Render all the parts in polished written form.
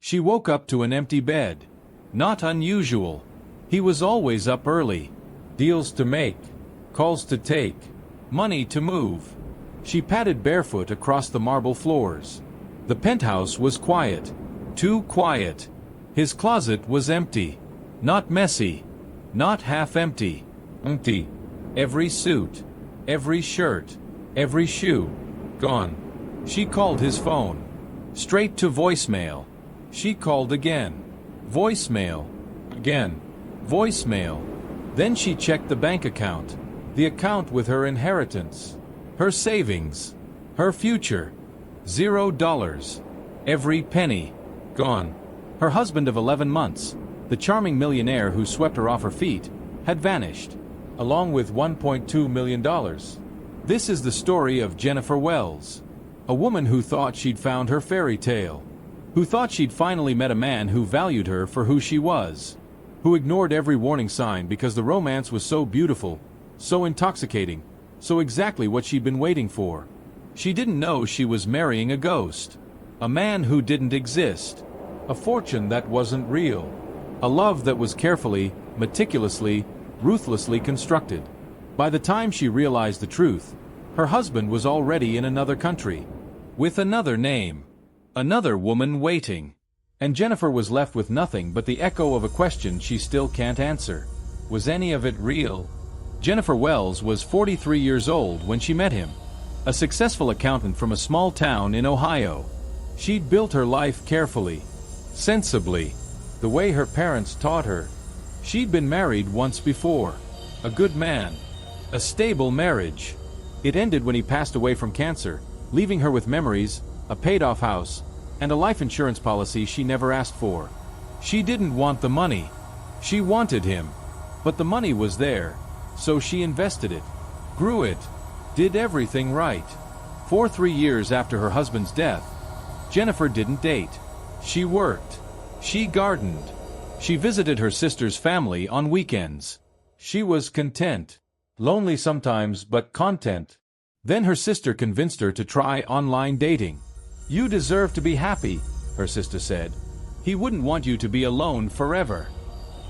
She woke up to an empty bed. Not unusual. He was always up early. Deals to make. Calls to take. Money to move. She padded barefoot across the marble floors. The penthouse was quiet. Too quiet. His closet was empty. Not messy. Not half empty. Empty. Every suit. Every shirt. Every shoe. Gone. She called his phone. Straight to voicemail. She called again. Voicemail. Again. Voicemail. Then she checked the bank account. The account with her inheritance. Her savings. Her future. $0. Every penny. Gone. Her husband of 11 months, the charming millionaire who swept her off her feet, had vanished, along with $1.2 million. This is the story of Jennifer Wells, a woman who thought she'd found her fairy tale, who thought she'd finally met a man who valued her for who she was, who ignored every warning sign because the romance was so beautiful, so intoxicating, so exactly what she'd been waiting for. She didn't know she was marrying a ghost, a man who didn't exist, a fortune that wasn't real, a love that was carefully, meticulously, ruthlessly constructed. By the time she realized the truth, her husband was already in another country, with another name, another woman waiting, and Jennifer was left with nothing but the echo of a question she still can't answer. Was any of it real? Jennifer Wells was 43 years old when she met him, a successful accountant from a small town in Ohio. She'd built her life carefully, sensibly, the way her parents taught her. She'd been married once before. A good man. A stable marriage. It ended when he passed away from cancer, leaving her with memories, a paid-off house, and a life insurance policy she never asked for. She didn't want the money. She wanted him. But the money was there, so she invested it, grew it, did everything right. For 3 years after her husband's death, Jennifer didn't date. She worked. She gardened. She visited her sister's family on weekends. She was content. Lonely sometimes, but content. Then her sister convinced her to try online dating. "You deserve to be happy," her sister said. "He wouldn't want you to be alone forever."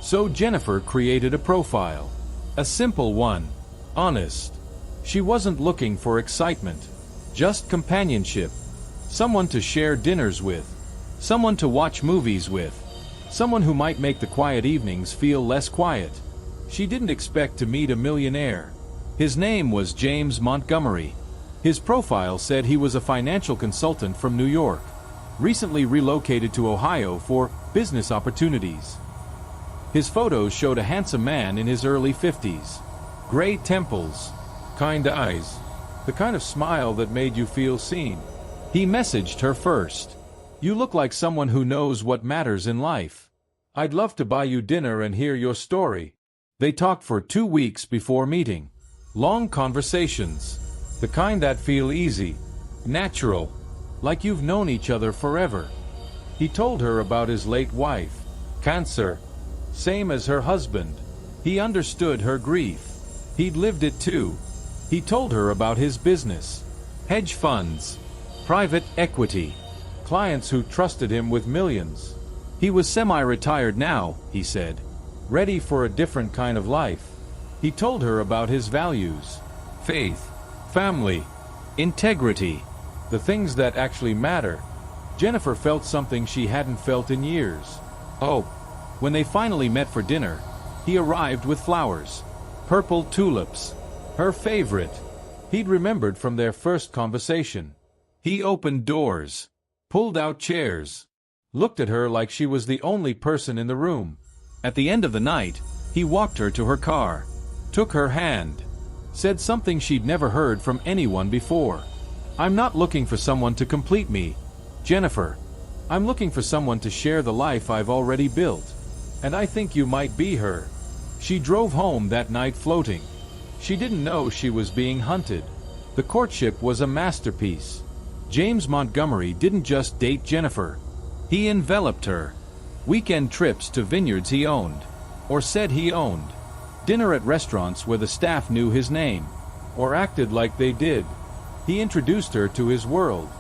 So Jennifer created a profile. A simple one. Honest. She wasn't looking for excitement. Just companionship. Someone to share dinners with. Someone to watch movies with. Someone who might make the quiet evenings feel less quiet. She didn't expect to meet a millionaire. His name was James Montgomery. His profile said he was a financial consultant from New York, recently relocated to Ohio for business opportunities. His photos showed a handsome man in his early 50s. Gray temples, kind eyes, the kind of smile that made you feel seen. He messaged her first. "You look like someone who knows what matters in life. I'd love to buy you dinner and hear your story." They talked for 2 weeks before meeting. Long conversations. The kind that feel easy, natural, like you've known each other forever. He told her about his late wife. Cancer. Same as her husband. He understood her grief. He'd lived it too. He told her about his business. Hedge funds. Private equity. Clients who trusted him with millions. He was semi-retired now, he said. Ready for a different kind of life. He told her about his values. Faith. Family. Integrity. The things that actually matter. Jennifer felt something she hadn't felt in years. Oh. When they finally met for dinner, he arrived with flowers. Purple tulips. Her favorite. He'd remembered from their first conversation. He opened doors. Pulled out chairs. Looked at her like she was the only person in the room. At the end of the night, he walked her to her car. Took her hand. Said something she'd never heard from anyone before. "I'm not looking for someone to complete me, Jennifer. I'm looking for someone to share the life I've already built. And I think you might be her." She drove home that night floating. She didn't know she was being hunted. The courtship was a masterpiece. James Montgomery didn't just date Jennifer. He enveloped her. Weekend trips to vineyards he owned, or said he owned. Dinner at restaurants where the staff knew his name, or acted like they did. He introduced her to his world.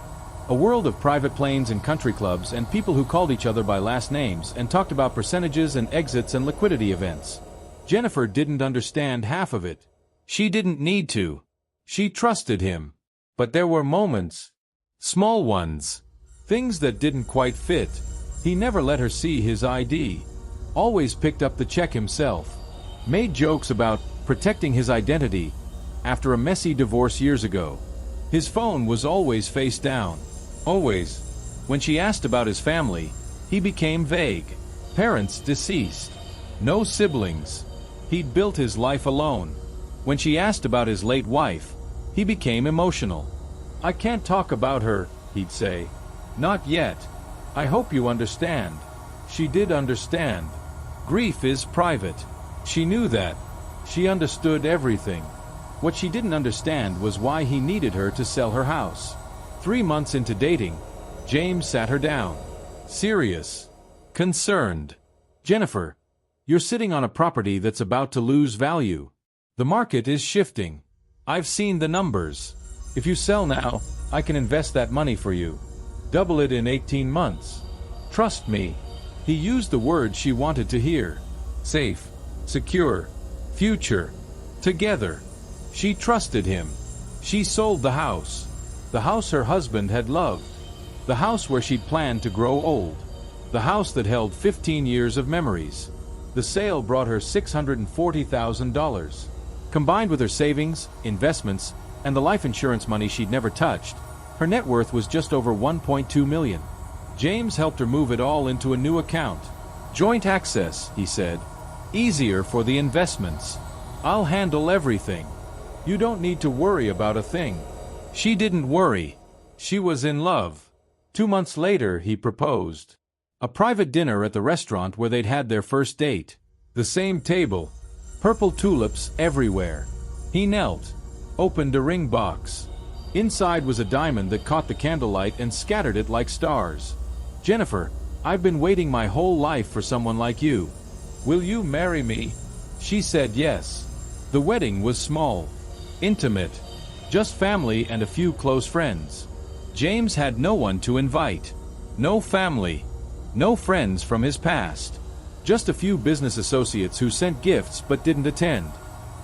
A world of private planes and country clubs and people who called each other by last names and talked about percentages and exits and liquidity events. Jennifer didn't understand half of it. She didn't need to. She trusted him. But there were moments. Small ones. Things that didn't quite fit. He never let her see his ID. Always picked up the check himself. Made jokes about protecting his identity after a messy divorce years ago. His phone was always face down. Always. When she asked about his family, he became vague. Parents deceased. No siblings. He'd built his life alone. When she asked about his late wife, he became emotional. "I can't talk about her," he'd say. "Not yet. I hope you understand." She did understand. Grief is private. She knew that. She understood everything. What she didn't understand was why he needed her to sell her house. 3 months into dating, James sat her down. Serious. Concerned. "Jennifer, you're sitting on a property that's about to lose value. The market is shifting. I've seen the numbers. If you sell now, I can invest that money for you. Double it in 18 months. Trust me." He used the word she wanted to hear. Safe. Secure. Future. Together. She trusted him. She sold the house. The house her husband had loved. The house where she'd planned to grow old. The house that held 15 years of memories. The sale brought her $640,000. Combined with her savings, investments, and the life insurance money she'd never touched, her net worth was just over $1.2 million. James helped her move it all into a new account. "Joint access," he said. "Easier for the investments. I'll handle everything. You don't need to worry about a thing." She didn't worry. She was in love. 2 months later, he proposed. A private dinner at the restaurant where they'd had their first date. The same table. Purple tulips everywhere. He knelt. Opened a ring box. Inside was a diamond that caught the candlelight and scattered it like stars. "Jennifer, I've been waiting my whole life for someone like you. Will you marry me?" She said yes. The wedding was small. Intimate. Just family and a few close friends. James had no one to invite. No family. No friends from his past. Just a few business associates who sent gifts but didn't attend.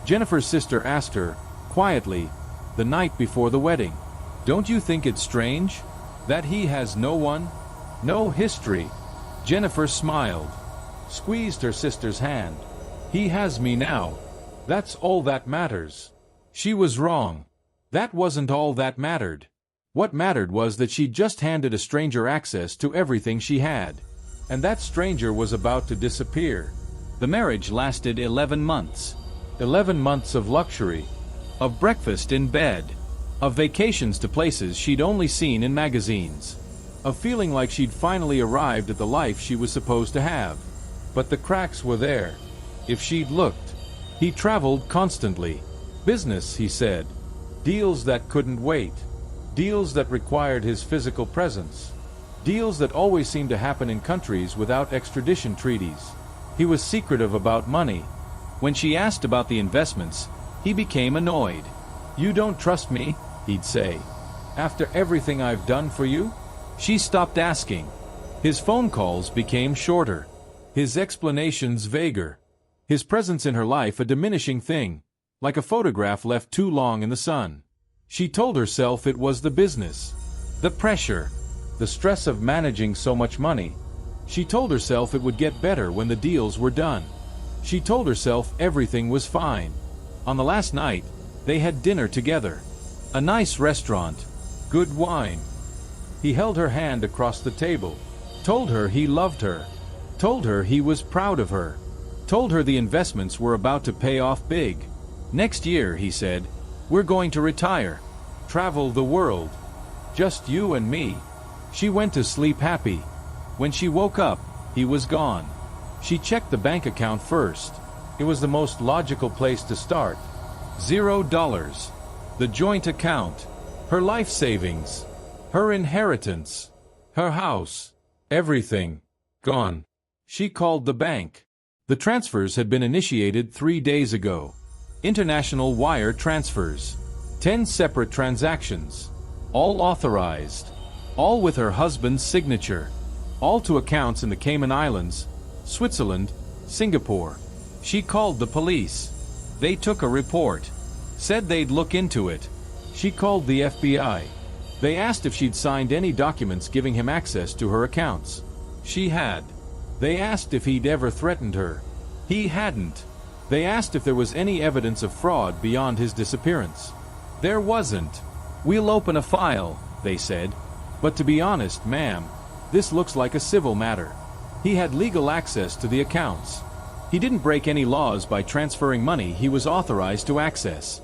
Jennifer's sister asked her, quietly, the night before the wedding, "Don't you think it's strange? That he has no one? No history?" Jennifer smiled. Squeezed her sister's hand. "He has me now. That's all that matters." She was wrong. That wasn't all that mattered. What mattered was that she'd just handed a stranger access to everything she had. And that stranger was about to disappear. The marriage lasted 11 months. 11 months of luxury. Of breakfast in bed. Of vacations to places she'd only seen in magazines. Of feeling like she'd finally arrived at the life she was supposed to have. But the cracks were there. If she'd looked. He traveled constantly. Business, he said. Deals that couldn't wait. Deals that required his physical presence. Deals that always seemed to happen in countries without extradition treaties. He was secretive about money. When she asked about the investments, he became annoyed. "You don't trust me," he'd say. "After everything I've done for you?" She stopped asking. His phone calls became shorter. His explanations vaguer. His presence in her life a diminishing thing, like a photograph left too long in the sun. She told herself it was the business. The pressure. The stress of managing so much money. She told herself it would get better when the deals were done. She told herself everything was fine. On the last night, they had dinner together. A nice restaurant. Good wine. He held her hand across the table. Told her he loved her. Told her he was proud of her. Told her the investments were about to pay off big. "Next year," he said, "we're going to retire. Travel the world. Just you and me." She went to sleep happy. When she woke up, he was gone. She checked the bank account first. It was the most logical place to start. $0. The joint account. Her life savings. Her inheritance. Her house. Everything. Gone. She called the bank. The transfers had been initiated 3 days ago. International wire transfers. 10 separate transactions. All authorized. all with her husband's signature. All to accounts in the Cayman Islands, Switzerland, Singapore. She called the police. They took a report. Said they'd look into it. She called the FBI. They asked if she'd signed any documents giving him access to her accounts. She had. They asked if he'd ever threatened her. He hadn't. They asked if there was any evidence of fraud beyond his disappearance. There wasn't. We'll open a file, they said. But to be honest, ma'am, this looks like a civil matter. He had legal access to the accounts. He didn't break any laws by transferring money he was authorized to access.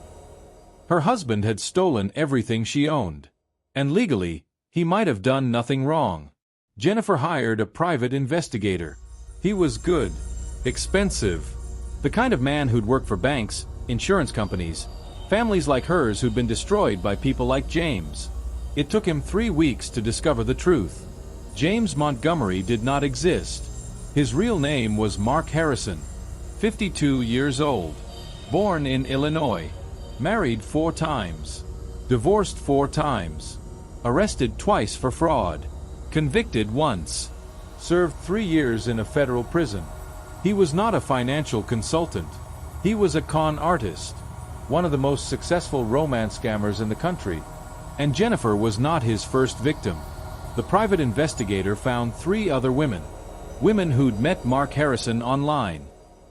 Her husband had stolen everything she owned. And legally, he might have done nothing wrong. Jennifer hired a private investigator. He was good, expensive, the kind of man who'd work for banks, insurance companies, families like hers who'd been destroyed by people like James. It took him 3 weeks to discover the truth. James Montgomery did not exist. His real name was Mark Harrison, 52 years old, born in Illinois, married 4 times, divorced 4 times, arrested twice for fraud, convicted once, served 3 years in a federal prison. He was not a financial consultant. He was a con artist, one of the most successful romance scammers in the country. And Jennifer was not his first victim. The private investigator found 3 other women. Women who'd met Mark Harrison online.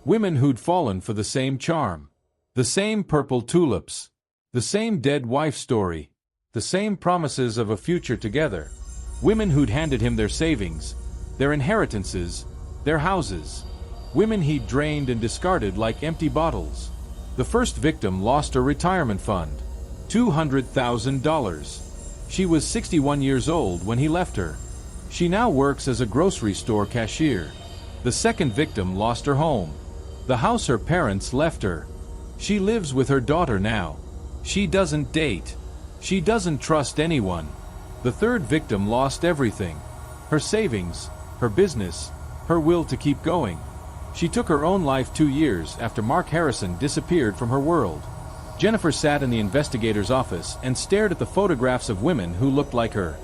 Women who'd fallen for the same charm. The same purple tulips. The same dead wife story. The same promises of a future together. Women who'd handed him their savings, their inheritances, their houses. Women he'd drained and discarded like empty bottles. The first victim lost her retirement fund, $200,000. She was 61 years old when he left her. She now works as a grocery store cashier. The second victim lost her home, the house her parents left her. She lives with her daughter now. She doesn't date. She doesn't trust anyone. The third victim lost everything. Her savings, her business, her will to keep going. She took her own life 2 years after Mark Harrison disappeared from her world. Jennifer sat in the investigator's office and stared at the photographs of women who looked like her.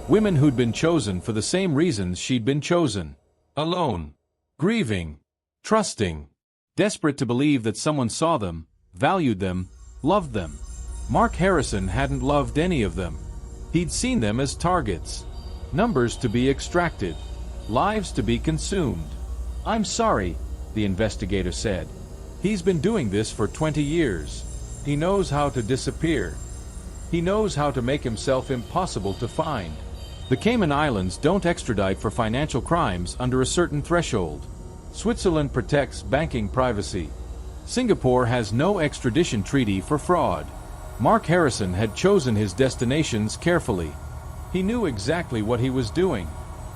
Women who'd been chosen for the same reasons she'd been chosen. Alone. Grieving. Trusting. Desperate to believe that someone saw them, valued them, loved them. Mark Harrison hadn't loved any of them. He'd seen them as targets. Numbers to be extracted. Lives to be consumed. "I'm sorry," the investigator said. "He's been doing this for 20 years. He knows how to disappear. He knows how to make himself impossible to find." The Cayman Islands don't extradite for financial crimes under a certain threshold. Switzerland protects banking privacy. Singapore has no extradition treaty for fraud. Mark Harrison had chosen his destinations carefully. He knew exactly what he was doing.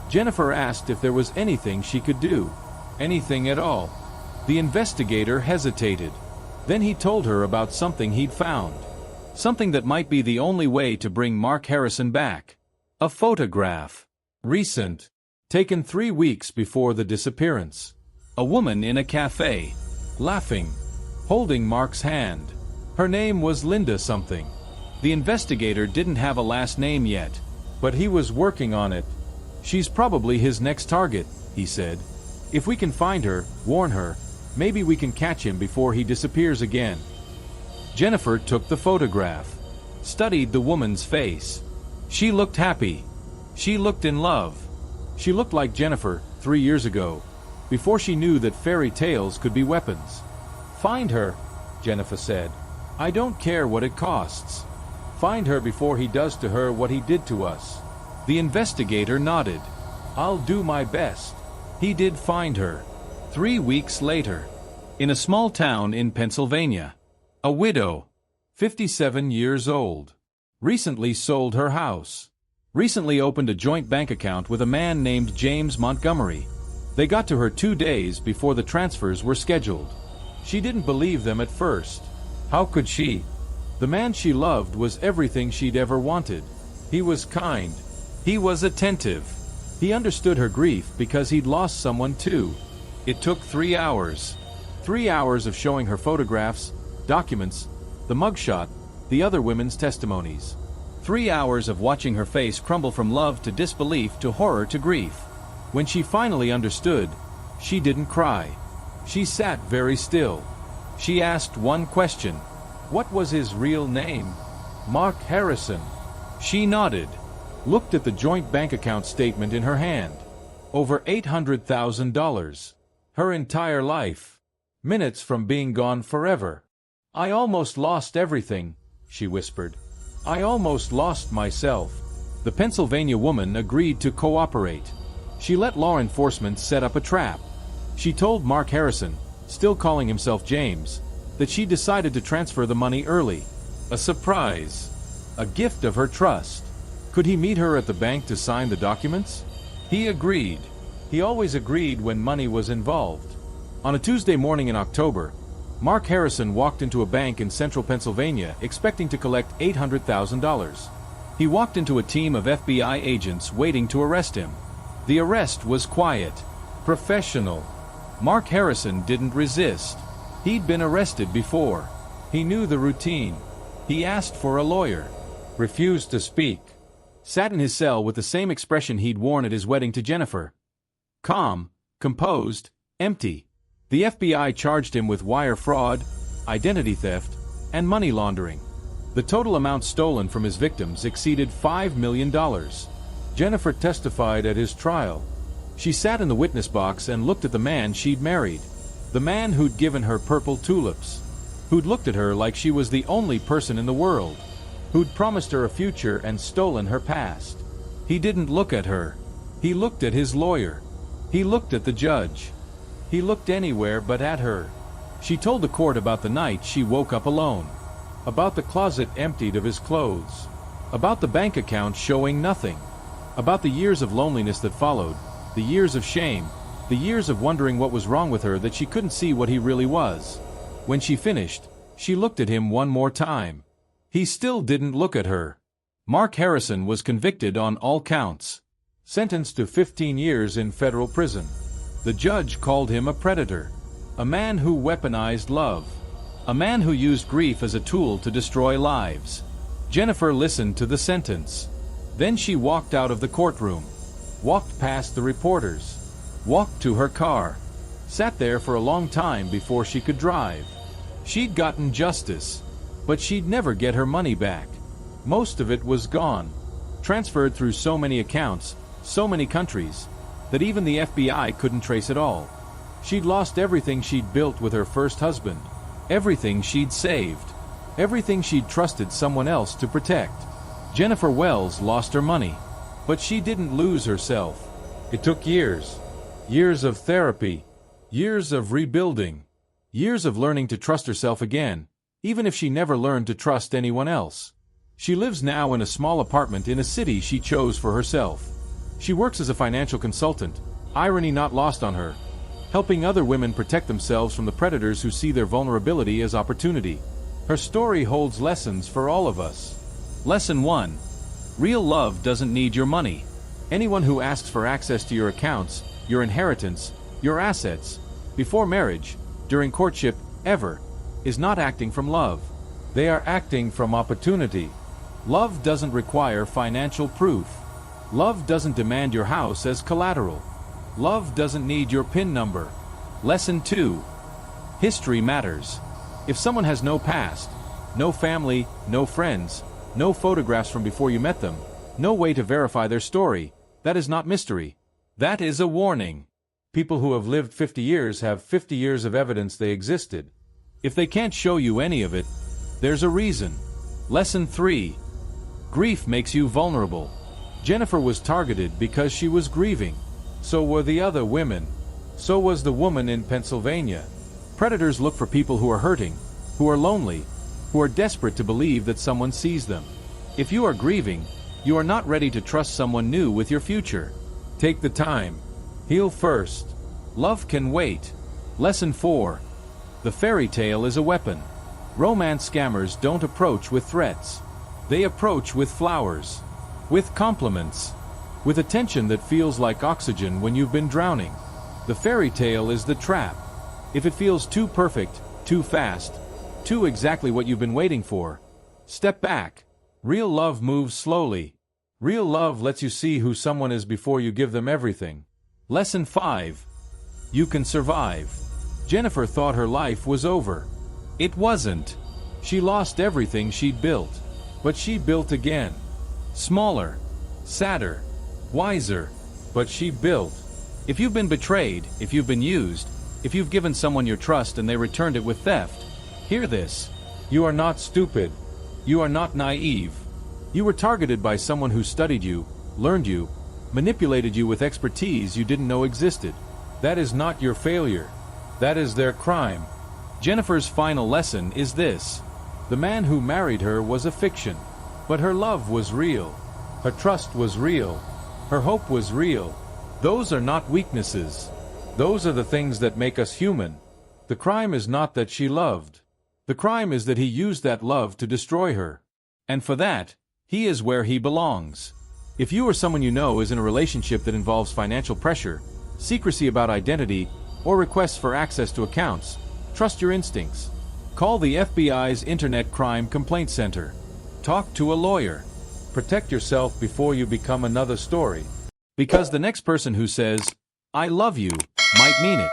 Jennifer asked if there was anything she could do. Anything at all. The investigator hesitated. Then he told her about something he'd found. Something that might be the only way to bring Mark Harrison back. A photograph. Recent. Taken 3 weeks before the disappearance. A woman in a cafe. Laughing. Holding Mark's hand. Her name was Linda something. The investigator didn't have a last name yet, but he was working on it. "She's probably his next target," he said. "If we can find her, warn her, maybe we can catch him before he disappears again." Jennifer took the photograph, studied the woman's face. She looked happy. She looked in love. She looked like Jennifer 3 years ago, before she knew that fairy tales could be weapons. "Find her," Jennifer said. "I don't care what it costs. Find her before he does to her what he did to us." The investigator nodded. "I'll do my best." He did find her. 3 weeks later. In a small town in Pennsylvania. A widow. 57 years old. Recently sold her house. Recently opened a joint bank account with a man named James Montgomery. They got to her 2 days before the transfers were scheduled. She didn't believe them at first. How could she? The man she loved was everything she'd ever wanted. He was kind. He was attentive. He understood her grief because he'd lost someone too. It took 3 hours. 3 hours of showing her photographs, documents, the mugshot, the other women's testimonies. 3 hours of watching her face crumble from love to disbelief to horror to grief. When she finally understood, she didn't cry. She sat very still. She asked one question. What was his real name? Mark Harrison. She nodded, looked at the joint bank account statement in her hand. Over $800,000. Her entire life. Minutes from being gone forever. I almost lost everything, she whispered. I almost lost myself. The Pennsylvania woman agreed to cooperate. She let law enforcement set up a trap. She told Mark Harrison, still calling himself James, that she decided to transfer the money early. A surprise. A gift of her trust. Could he meet her at the bank to sign the documents? He agreed. He always agreed when money was involved. On a Tuesday morning in October, Mark Harrison walked into a bank in central Pennsylvania expecting to collect $800,000. He walked into a team of FBI agents waiting to arrest him. The arrest was quiet, professional. Mark Harrison didn't resist. He'd been arrested before. He knew the routine. He asked for a lawyer. Refused to speak. Sat in his cell with the same expression he'd worn at his wedding to Jennifer. Calm, composed, empty. The FBI charged him with wire fraud, identity theft, and money laundering. The total amount stolen from his victims exceeded $5 million. Jennifer testified at his trial. She sat in the witness box and looked at the man she'd married. The man who'd given her purple tulips. Who'd looked at her like she was the only person in the world. Who'd promised her a future and stolen her past. He didn't look at her. He looked at his lawyer. He looked at the judge. He looked anywhere but at her. She told the court about the night she woke up alone. About the closet emptied of his clothes. About the bank account showing nothing. About the years of loneliness that followed. The years of shame. The years of wondering what was wrong with her that she couldn't see what he really was. When she finished, she looked at him one more time. He still didn't look at her. Mark Harrison was convicted on all counts. Sentenced to 15 years in federal prison. The judge called him a predator. A man who weaponized love. A man who used grief as a tool to destroy lives. Jennifer listened to the sentence. Then she walked out of the courtroom. Walked past the reporters. Walked to her car. Sat there for a long time before she could drive. She'd gotten justice, but she'd never get her money back. Most of it was gone. Transferred through so many accounts, so many countries, that even the FBI couldn't trace it all. She'd lost everything she'd built with her first husband. Everything she'd saved. Everything she'd trusted someone else to protect. Jennifer Wells lost her money. But she didn't lose herself. It took years. Years of therapy. Years of rebuilding. Years of learning to trust herself again, even if she never learned to trust anyone else. She lives now in a small apartment in a city she chose for herself. She works as a financial consultant, irony not lost on her, helping other women protect themselves from the predators who see their vulnerability as opportunity. Her story holds lessons for all of us. Lesson 1. Real love doesn't need your money. Anyone who asks for access to your accounts, your inheritance, your assets, before marriage, during courtship, ever, is not acting from love. They are acting from opportunity. Love doesn't require financial proof. Love doesn't demand your house as collateral. Love doesn't need your PIN number. Lesson 2. History matters. If someone has no past, no family, no friends, no photographs from before you met them, no way to verify their story, that is not mystery. That is a warning. People who have lived 50 years have 50 years of evidence they existed. If they can't show you any of it, there's a reason. Lesson 3. Grief makes you vulnerable. Jennifer was targeted because she was grieving. So were the other women. So was the woman in Pennsylvania. Predators look for people who are hurting, who are lonely, who are desperate to believe that someone sees them. If you are grieving, you are not ready to trust someone new with your future. Take the time. Heal first. Love can wait. Lesson 4. The fairy tale is a weapon. Romance scammers don't approach with threats. They approach with flowers. With compliments. With attention that feels like oxygen when you've been drowning. The fairy tale is the trap. If it feels too perfect, too fast, too exactly what you've been waiting for, step back. Real love moves slowly. Real love lets you see who someone is before you give them everything. Lesson 5. You can survive. Jennifer thought her life was over. It wasn't. She lost everything she'd built. But she built again. Smaller, sadder, wiser. But she built. If you've been betrayed, if you've been used, if you've given someone your trust and they returned it with theft, hear this. You are not stupid. You are not naive. You were targeted by someone who studied you, learned you, manipulated you with expertise you didn't know existed. That is not your failure. That is their crime. Jennifer's final lesson is this. The man who married her was a fiction, but her love was real. Her trust was real. Her hope was real. Those are not weaknesses. Those are the things that make us human. The crime is not that she loved. The crime is that he used that love to destroy her. And for that, he is where he belongs. If you or someone you know is in a relationship that involves financial pressure, secrecy about identity, or requests for access to accounts, trust your instincts. Call the FBI's Internet Crime Complaint Center. Talk to a lawyer. Protect yourself before you become another story. Because the next person who says, "I love you," might mean it.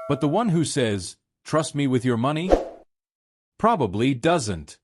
But the one who says, "Trust me with your money," probably doesn't.